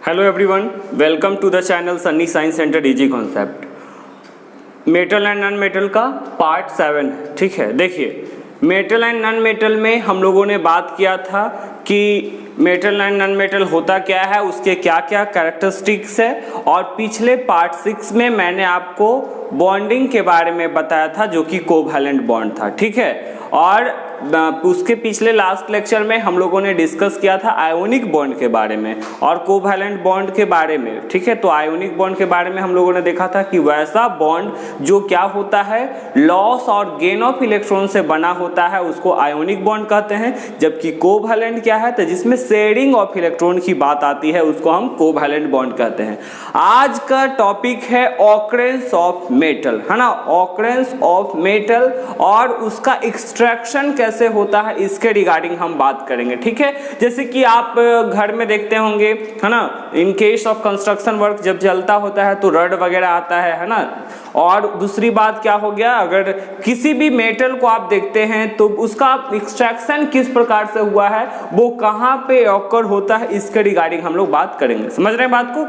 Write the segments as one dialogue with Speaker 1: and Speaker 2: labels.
Speaker 1: Hello everyone, welcome to the channel Sunny science centre easy concept. Metal and non metal का part 7, ठीक है। देखिए, metal and non metal में हम लोगों ने बात किया था कि मेटल एंड नॉन मेटल होता क्या है, उसके क्या क्या कैरेक्टरिस्टिक्स है, और पिछले पार्ट 6 में मैंने आपको बॉन्डिंग के बारे में बताया था जो कि कोवैलेंट बॉन्ड था, ठीक है। और उसके पिछले लास्ट लेक्चर में हम लोगों ने डिस्कस किया था आयोनिक बॉन्ड के बारे में और कोवैलेंट बॉन्ड के बारे में, ठीक है। तो आयोनिक बॉन्ड के बारे में हम लोगों ने देखा था कि वैसा बॉन्ड जो क्या होता है, लॉस और गेन ऑफ इलेक्ट्रॉन से बना होता है, उसको आयोनिक बॉन्ड कहते हैं। जबकि कोवैलेंट क्या है, तो जिसमें शेयरिंग ऑफ इलेक्ट्रॉन की बात आती है, उसको हम कोवैलेंट बॉन्ड कहते हैं। आज का टॉपिक है ऑकरेंस ऑफ मेटल, है ना, ऑकरेंस ऑफ मेटल और उसका एक्सट्रैक्शन कैसे होता है, इसके रिगार्डिंग हम बात करेंगे, ठीक है। जैसे कि आप घर में देखते होंगे, है ना, in case of construction work जब चलता होता है तो रड वगैरह आता है ना। और दूसरी बात क्या हो गया, अगर किसी भी मेटल को आप देखते हैं तो उसका एक्सट्रैक्शन किस प्रकार से हुआ है, वो कहाँ पे ऑकर होता है, इसके रिगार्डिंग हम लोग बात करेंगे। समझ रहे हैं बात को?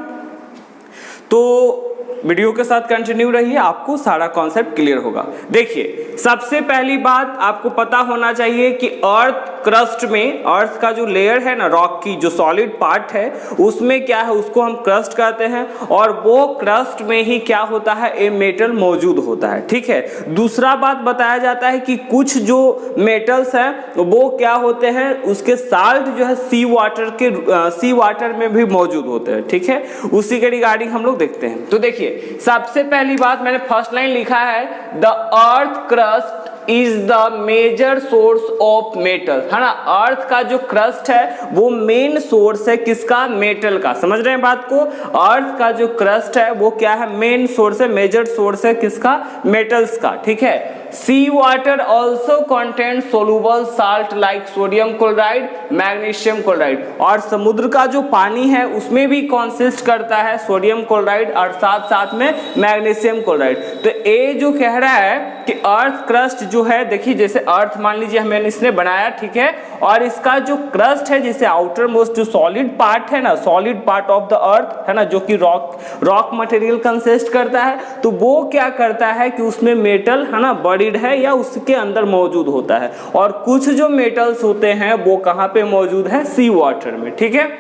Speaker 1: तो वीडियो के साथ कंटिन्यू रहिए, आपको सारा कॉन्सेप्ट क्लियर होगा। देखिए, सबसे पहली बात आपको पता होना चाहिए कि अर्थ क्रस्ट में, अर्थ का जो लेयर है ना, रॉक की जो सॉलिड पार्ट है, उसमें क्या है, उसको हम क्रस्ट कहते हैं। और वो क्रस्ट में ही क्या होता है, ए मेटल मौजूद होता है, ठीक है। दूसरा बात बताया जाता है कि कुछ जो मेटल्स हैं वो क्या होते हैं, उसके साल्ट जो है सी वाटर में भी मौजूद होते हैं, ठीक है। उसी के रिगार्डिंग हम लोग देखते हैं। तो देखिए, सबसे पहली बात मैंने फर्स्ट लाइन लिखा है, the earth crust is the major source of metal, है ना। अर्थ का जो क्रस्ट है वो मेन सोर्स है किसका, मेटल का। समझ रहे हैं बात को? अर्थ का जो क्रस्ट है वो क्या है, मेन सोर्स है, मेजर सोर्स है किसका, मेटल्स का, ठीक है। Sea water also contain soluble salt like sodium chloride, magnesium chloride. और समुद्र का जो पानी है उसमें भी कंसिस्ट करता है सोडियम क्लोराइड और साथ साथ में मैग्नीशियम क्लोराइड। तो ये जो कह रहा है कि अर्थ क्रस्ट जो है, देखिए जैसे अर्थ मान लीजिए हमें इसने बनाया, ठीक है, और इसका जो क्रस्ट है, जैसे आउटर मोस्ट जो सॉलिड पार्ट है ना, solid part of the earth, है ना, जो कि रॉक मटेरियल कंसिस्ट करता है, तो वो क्या करता है कि उसमें मेटल, है ना, बड़ी है या उसके अंदर मौजूद होता है। और कुछ जो मेटल्स होते हैं वो कहां पे मौजूद है, सी वाटर में, ठीक है।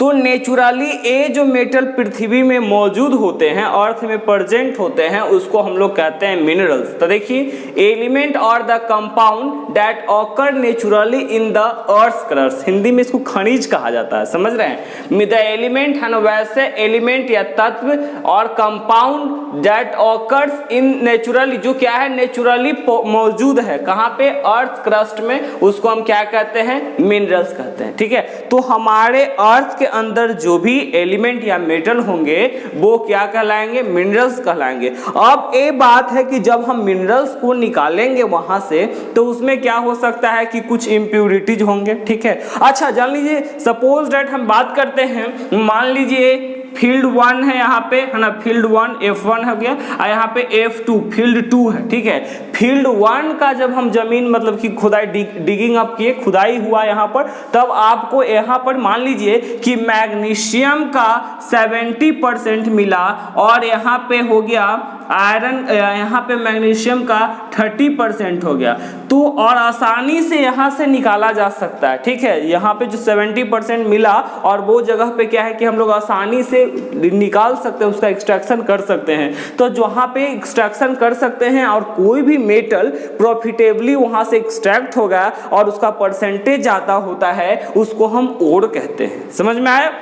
Speaker 1: तो नेचुरली ये जो मेटल पृथ्वी में मौजूद होते हैं, अर्थ में प्रेजेंट होते हैं, उसको हम लोग कहते हैं मिनरल्स। तो देखिए, एलिमेंट और the compound that occur naturally in the earth crust, Hindi में इसको खनिज कहा जाता है। समझ रहे हैं? द एलिमेंट है ना, वैसे एलिमेंट या तत्व और compound that occurs in naturally, जो क्या है, नेचुरली मौजूद है कहाँ पे, अर्थ क्रस्ट में, उसको हम क्या कहते हैं, मिनरल्स कहते हैं, ठीक है। तो हमारे अर्थ के अंदर जो भी एलिमेंट या मेटल होंगे वो क्या कहलाएंगे, मिनरल्स कहलाएंगे। अब ये बात है कि जब हम मिनरल्स को निकालेंगे वहां से, तो उसमें क्या हो सकता है कि कुछ इंप्यूरिटीज होंगे, ठीक है। अच्छा, जान लीजिए, सपोज दैट हम बात करते हैं, मान लीजिए फील्ड 1 है यहाँ पे, है ना, फील्ड 1 F1 हो गया, और यहाँ पे F2 फील्ड 2 है, ठीक है। फील्ड 1 का जब हम जमीन मतलब कि खुदाई डिगिंग अप किए, खुदाई हुआ यहाँ पर, तब आपको यहाँ पर मान लीजिए कि मैग्नीशियम का 70% मिला, और यहाँ पे हो गया आयरन, यहाँ पे मैग्नीशियम का 30% हो गया। तो और आसानी से यहाँ से निकाला जा सकता है, ठीक है। यहाँ पे जो 70% मिला, और वो जगह पे क्या है कि हम लोग आसानी से निकाल सकते हैं, उसका एक्सट्रैक्शन कर सकते हैं। तो जहाँ पे एक्सट्रैक्शन कर सकते हैं और कोई भी मेटल प्रॉफिटेबली वहाँ से एक्सट्रैक्ट होगा और उसका परसेंटेज ज़्यादा होता है, उसको हम ओर कहते हैं। समझ में आया?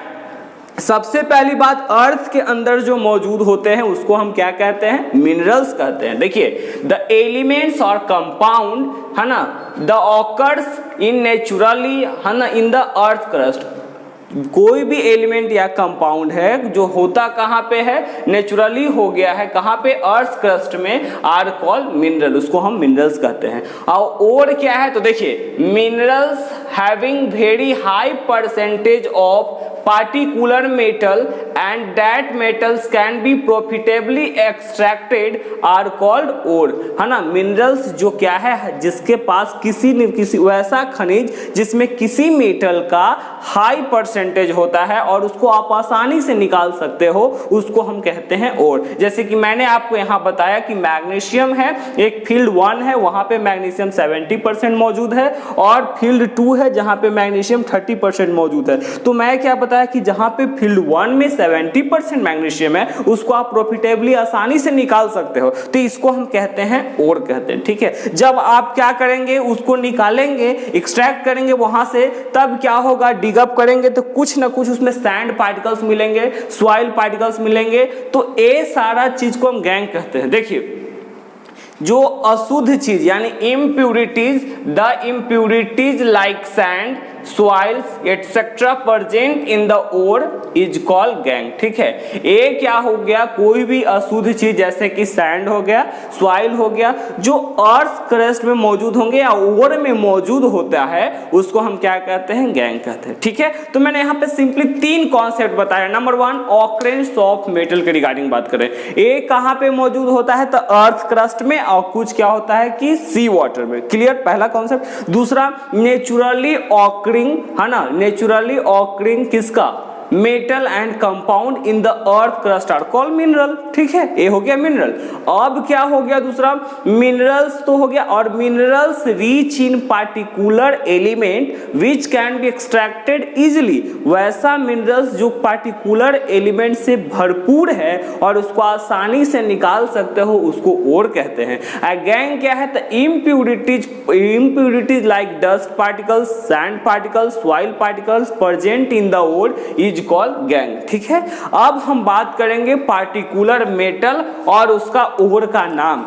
Speaker 1: सबसे पहली बात, अर्थ के अंदर जो मौजूद होते हैं उसको हम क्या कहते हैं, मिनरल्स कहते हैं। देखिए, द एलिमेंट्स और कंपाउंड, है ना, द ऑकर्स इन नेचुरली, है ना, इन द अर्थ क्रस्ट। कोई भी एलिमेंट या कंपाउंड है जो होता कहाँ पे है, नेचुरली हो गया है कहाँ पे, अर्थ क्रस्ट में, आर कॉल्ड मिनरल, उसको हम मिनरल्स कहते हैं। और क्या है, तो देखिए, minerals having very high percentage of particular metal and that metals can be profitably extracted are called ore, है ना। मिनरल्स जो क्या है, जिसके पास किसी न किसी वैसा खनिज जिसमें किसी मेटल का हाई परसेंटेज होता है और उसको आप आसानी से निकाल सकते हो, उसको हम कहते हैं ओर। जैसे कि मैंने आपको यहाँ बताया कि मैग्नीशियम है, एक फील्ड 1 है, वहां पे मैग्नीशियम 70% मौजूद है, और फील्ड 2 है जहां पे मैग्नीशियम 30% मौजूद है। तो मैं क्या बताया कि जहां पे फील्ड 1 में 70% मैग्नीशियम है, उसको आप प्रॉफिटेबली आसानी से निकाल सकते हो, तो इसको हम कहते हैं ओर कहते हैं, ठीक है। जब आप क्या करेंगे, उसको निकालेंगे, एक्सट्रैक्ट करेंगे वहां से, तब क्या होगा, डिग अप करेंगे तो कुछ ना कुछ उसमें सैंड पार्टिकल्स मिलेंगे, सॉइल पार्टिकल्स मिलेंगे, तो ये सारा चीज को हम गैंग कहते हैं। देखिए, जो अशुद्ध चीज यानी impurities, the impurities like sand, soils etcetera present in the ore is called gangue, ठीक है। ये क्या हो गया, कोई भी अशुद्ध चीज जैसे कि सैंड हो गया, सॉइल हो गया, जो अर्थ क्रस्ट में मौजूद होंगे या ओर में मौजूद होता है, उसको हम क्या कहते हैं, गैंग कहते हैं, ठीक है। तो मैंने यहाँ पे सिंपली 3 कॉन्सेप्ट बताया। नंबर 1 ऑकरेंस ऑफ मेटल के रिगार्डिंग बात करें, ये कहाँ पे मौजूद होता है, तो अर्थ क्रस्ट में, और कुछ क्या होता है कि सी वाटर में, क्लियर, पहला कॉन्सेप्ट। दूसरा नेचुरली ऑकरिंग, है ना, नेचुरली ऑकरिंग किसका, metal and compound in the earth crust are called mineral, ठीक है, ये हो गया मिनरल। अब क्या हो गया दूसरा, मिनरल्स तो हो गया, और minerals reach in particular element which can be extracted easily, वैसा मिनरल्स जो पार्टिकुलर एलिमेंट से भरपूर है और उसको आसानी से निकाल सकते हो, उसको ओर कहते हैं। अगेन क्या है, तो impurities like dust particles, sand particles, soil particles present in the ore is called gangue, ठीक है। अब हम बात करेंगे पार्टिकुलर मेटल और उसका ओर का नाम।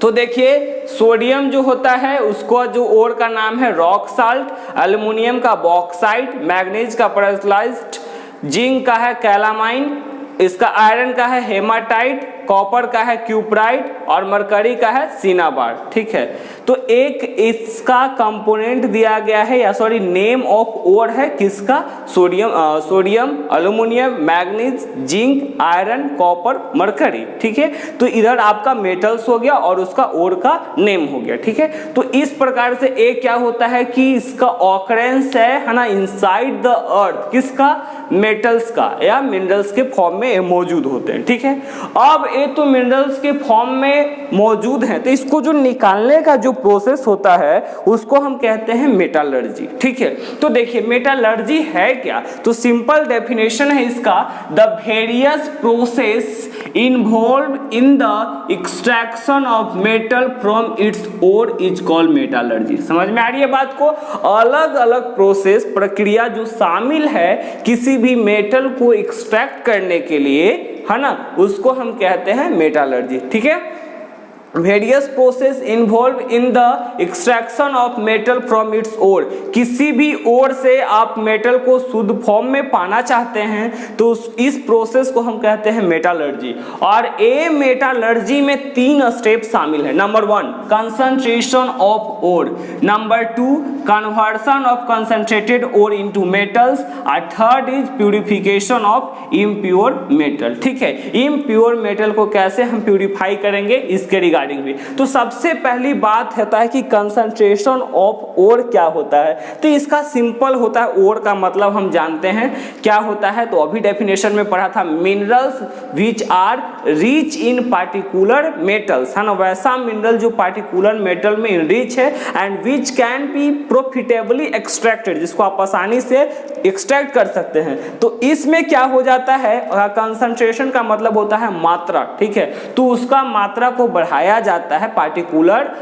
Speaker 1: तो देखिए, सोडियम जो होता है उसको जो ओर का नाम है रॉक साल्ट, एल्युमिनियम का बॉक्साइट, मैग्नीज का पेरोक्साइड, जिंक का है कैलामाइन, इसका आयरन का है हेमाटाइट, कॉपर का है क्यूपराइट, और मरकरी का है सिनाबार, ठीक है। तो एक इसका कंपोनेंट दिया गया है, या सॉरी नेम ऑफ ओर है किसका, sodium, aluminium, manganese, zinc, iron, copper, mercury, ठीक है। तो इधर आपका मेटल्स हो गया और उसका ओर का नेम हो गया, ठीक है। तो इस प्रकार से एक क्या होता है कि इसका ऑकरेंस है ना, इनसाइड द अर्थ, किसका, मेटल्स का या मिनरल्स के फॉर्म में मौजूद होते हैं, ठीक है। अब ये तो मिनरल्स के फॉर्म में मौजूद हैं, तो इसको जो निकालने का जो प्रोसेस होता है उसको हम कहते हैं मेटालर्जी, ठीक है। तो देखिए, मेटालर्जी है क्या, तो सिंपल डेफिनेशन है इसका, the various process involve in the extraction of metal from its ore is called metallurgy. समझ में आ रही है बात को, अलग अलग प्रोसेस, प्रक्रिया जो शामिल है किसी भी मेटल को एक्सट्रैक्ट करने के लिए, है ना, उसको हम कहते हैं मेटालर्जी, ठीक है। Various process involve in the extraction of metal from its ore, किसी भी ओर से आप मेटल को शुद्ध फॉर्म में पाना चाहते हैं तो इस प्रोसेस को हम कहते हैं मेटालर्जी। और ए मेटालर्जी में 3 स्टेप शामिल है। Number 1 concentration of ore, number 2 conversion of concentrated ore into metals, और third is purification of impure metal, ठीक है। इम्प्योर मेटल को कैसे हम प्यूरिफाई करेंगे इसके रिगार्डिंग भी। तो सबसे पहली बात होता है कि कंसंट्रेशन ऑफ ओर क्या होता है, तो इसका सिंपल होता है, ओर का मतलब हम जानते हैं क्या होता है, तो अभी डेफिनेशन में पढ़ा था, minerals which are rich in particular metals, है ना, वैसा मिनरल जो पार्टिकुलर मेटल में रिच है, and which can be profitably extracted, जिसको आप आसानी से एक्सट्रैक्ट कर सकते हैं। तो इसमें क्या हो जाता है, कंसंट्रेशन का मतलब होता है मात्रा, ठीक है, तो उसका मात्रा को बढ़ाया जाता है पार्टिकुलर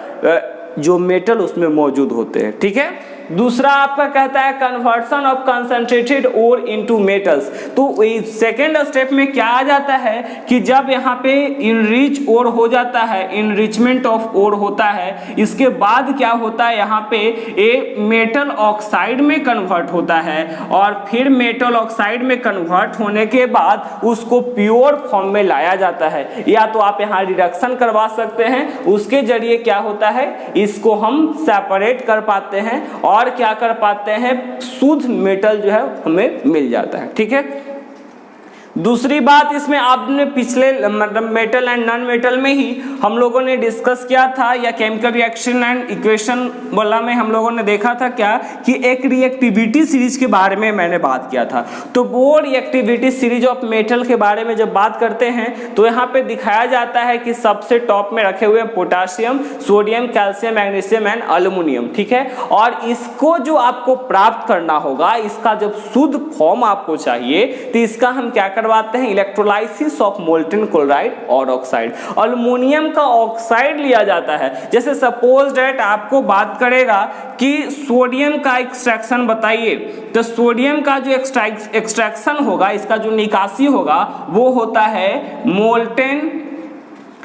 Speaker 1: जो मेटल उसमें मौजूद होते हैं, ठीक है। दूसरा आपका कहता है conversion of concentrated ore into metals, तो सेकेंड स्टेप में क्या आ जाता है कि जब यहाँ पे इनरिच ओर हो जाता है, इनरिचमेंट ऑफ ओर होता है, इसके बाद क्या होता है, यहाँ पे एक मेटल ऑक्साइड में कन्वर्ट होता है, और फिर मेटल ऑक्साइड में कन्वर्ट होने के बाद उसको प्योर फॉर्म में लाया जाता है, या तो आप यहाँ रिडक्शन करवा सकते हैं, उसके जरिए क्या होता है, इसको हम सेपरेट कर पाते हैं और क्या कर पाते हैं, शुद्ध मेटल जो है हमें मिल जाता है, ठीक है। दूसरी बात इसमें आपने पिछले मतलब मेटल एंड नॉन मेटल में ही हम लोगों ने डिस्कस किया था, या केमिकल रिएक्शन एंड इक्वेशन वाला में हम लोगों ने देखा था क्या कि एक रिएक्टिविटी सीरीज के बारे में मैंने बात किया था। तो वो रिएक्टिविटी सीरीज ऑफ मेटल के बारे में जब बात करते हैं तो यहाँ पे दिखाया जाता है कि सबसे टॉप में रखे हुए potassium, sodium, calcium, magnesium and aluminium, ठीक है। और इसको जो आपको प्राप्त करना होगा, इसका जब शुद्ध फॉर्म आपको चाहिए तो इसका हम क्या करवाते हैं, इलेक्ट्रोलाइसिस ऑफ मोल्टेन क्लोराइड और ऑक्साइड। एल्युमिनियम का ऑक्साइड लिया जाता है। जैसे सपोज दैट आपको बात करेगा कि सोडियम का एक्सट्रैक्शन बताइए, तो सोडियम का जो एक्सट्रैक्शन होगा, इसका जो निकासी होगा वो होता है मोल्टेन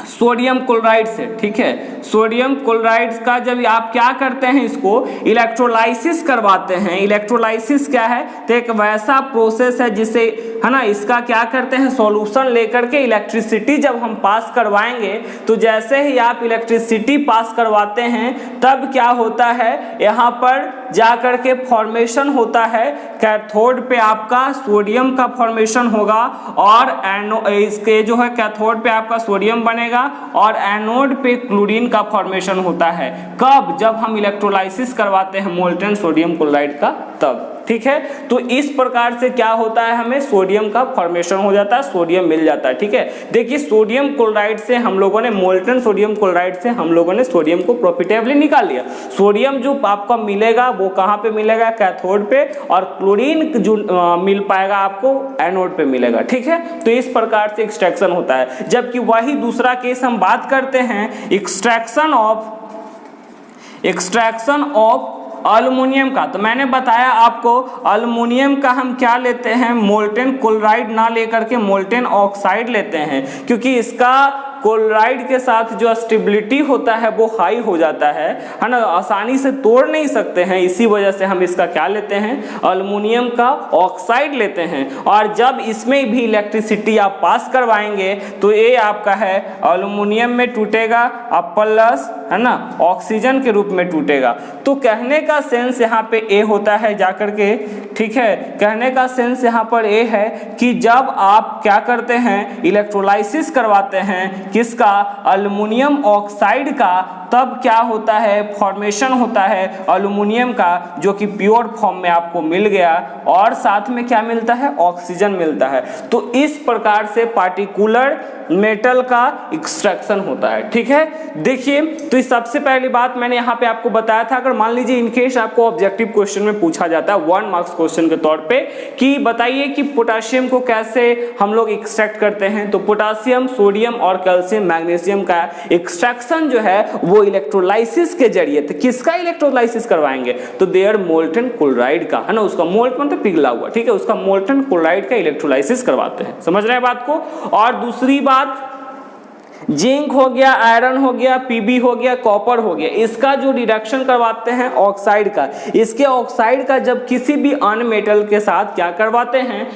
Speaker 1: सोडियम क्लोराइड से, ठीक है। सोडियम क्लोराइड का जब आप क्या करते हैं, इसको इलेक्ट्रोलाइसिस करवाते हैं। इलेक्ट्रोलाइसिस क्या है, तो एक वैसा प्रोसेस है जिसे, है ना, इसका क्या करते हैं, सॉल्यूशन लेकर के इलेक्ट्रिसिटी जब हम पास करवाएंगे तो जैसे ही आप इलेक्ट्रिसिटी पास करवाते हैं तब क्या होता है, यहाँ पर जा कर के फॉर्मेशन होता है। कैथोड पे आपका सोडियम का फॉर्मेशन होगा और इसके जो है कैथोड पे आपका सोडियम बनेगा और एनोड पे क्लोरीन का फॉर्मेशन होता है। कब, जब हम इलेक्ट्रोलाइसिस करवाते हैं मोल्टेन सोडियम क्लोराइड का, तब, ठीक है। तो इस प्रकार से क्या होता है, हमें सोडियम का फॉर्मेशन हो जाता है, सोडियम मिल जाता है, ठीक है। देखिए सोडियम क्लोराइड से हम लोगों ने, मोल्टेन सोडियम क्लोराइड से हम लोगों ने सोडियम को प्रॉफिटेबली निकाल लिया। सोडियम जो आपका मिलेगा वो कहाँ पे मिलेगा, कैथोड पे, और क्लोरीन जो मिल पाएगा आपको एनोड पे मिलेगा, ठीक है। तो इस प्रकार से एक्सट्रैक्शन होता है। जबकि वही दूसरा केस हम बात करते हैं एक्सट्रैक्शन ऑफ एल्युमिनियम का, तो मैंने बताया आपको एल्युमिनियम का हम क्या लेते हैं, मोल्टेन क्लोराइड ना लेकर के मोल्टेन ऑक्साइड लेते हैं, क्योंकि इसका क्लोराइड के साथ जो स्टेबिलिटी होता है वो हाई हो जाता है ना, आसानी से तोड़ नहीं सकते हैं। इसी वजह से हम इसका क्या लेते हैं, एल्युमिनियम का ऑक्साइड लेते हैं। और जब इसमें भी इलेक्ट्रिसिटी आप पास करवाएंगे तो ये आपका है एल्युमिनियम में टूटेगा, अब प्लस, है ना, ऑक्सीजन के रूप में टूटेगा। तो कहने का सेंस यहाँ पे ए होता है जाकर के, ठीक है। कहने का सेंस यहाँ पर ए है कि जब आप क्या करते हैं, इलेक्ट्रोलाइसिस करवाते हैं किसका, एल्युमिनियम ऑक्साइड का, तब क्या होता है, फॉर्मेशन होता है एल्युमिनियम का, जो कि प्योर फॉर्म में आपको मिल गया और साथ में क्या मिलता है, ऑक्सीजन मिलता है। तो इस प्रकार से पार्टिकुलर मेटल का एक्सट्रैक्शन होता है, ठीक है। देखिए, तो इस सबसे पहली बात मैंने यहाँ पे आपको बताया था। अगर मान लीजिए इनकेस आपको ऑब्जेक्टिव क्वेश्चन में पूछा जाता है 1 मार्क्स क्वेश्चन के तौर पे कि बताइए कि पोटासियम को कैसे हम लोग एक्सट्रैक्ट करते हैं, तो पोटासियम, सोडियम और कैल्शियम, मैग्नीशियम का एक्सट्रैक्शन जो है वो इलेक्ट्रोलाइसिस के जरिए, तो किसका इलेक्ट्रोलाइसिस करवाएंगे, तो देयर मोल्टेन क्लोराइड का, है ना, उसका मोल्ट मतलब पिघला हुआ, ठीक है, उसका मोल्टेन क्लोराइड का इलेक्ट्रोलाइसिस करवाते हैं। समझ रहे हैं बात को। और दूसरी बात, जिंक हो गया, आयरन हो गया, पीबी हो गया, कॉपर हो गया, इसका जो रिडक्शन करवाते हैं ऑक्साइड का, इसके ऑक्साइड का जब किसी भी अन्य मेटल के साथ क्या करवाते हैं,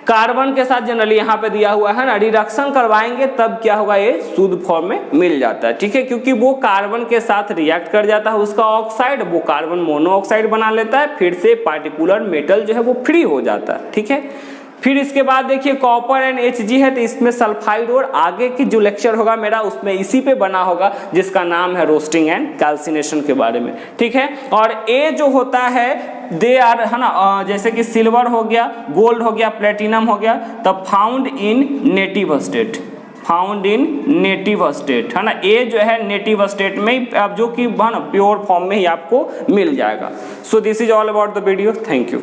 Speaker 1: कार्बन के साथ जनरली यहाँ पे दिया हुआ है ना, रिडक्शन करवाएंगे तब क्या होगा, ये शुद्ध फॉर्म में मिल जाता है, ठीक है। क्योंकि वो कार्बन के साथ रिएक्ट कर जाता है उसका ऑक्साइड, वो कार्बन मोनोऑक्साइड बना लेता है, फिर से पार्टिकुलर मेटल जो है वो फ्री हो जाता है, ठीक है। फिर इसके बाद देखिए कॉपर एंड Hg है, तो इसमें सल्फाइड, और आगे की जो लेक्चर होगा मेरा उसमें इसी पे बना होगा जिसका नाम है रोस्टिंग एंड कैल्सिनेशन के बारे में, ठीक है। और ए जो होता है दे आर, है ना, जैसे कि सिल्वर हो गया, गोल्ड हो गया, प्लेटिनम हो गया, तब found in native state, found in native state, है ना। ए जो है नेटिव स्टेट में ही, अब जो कि प्योर फॉर्म में ही आपको मिल जाएगा। So this is all about the video. Thank you.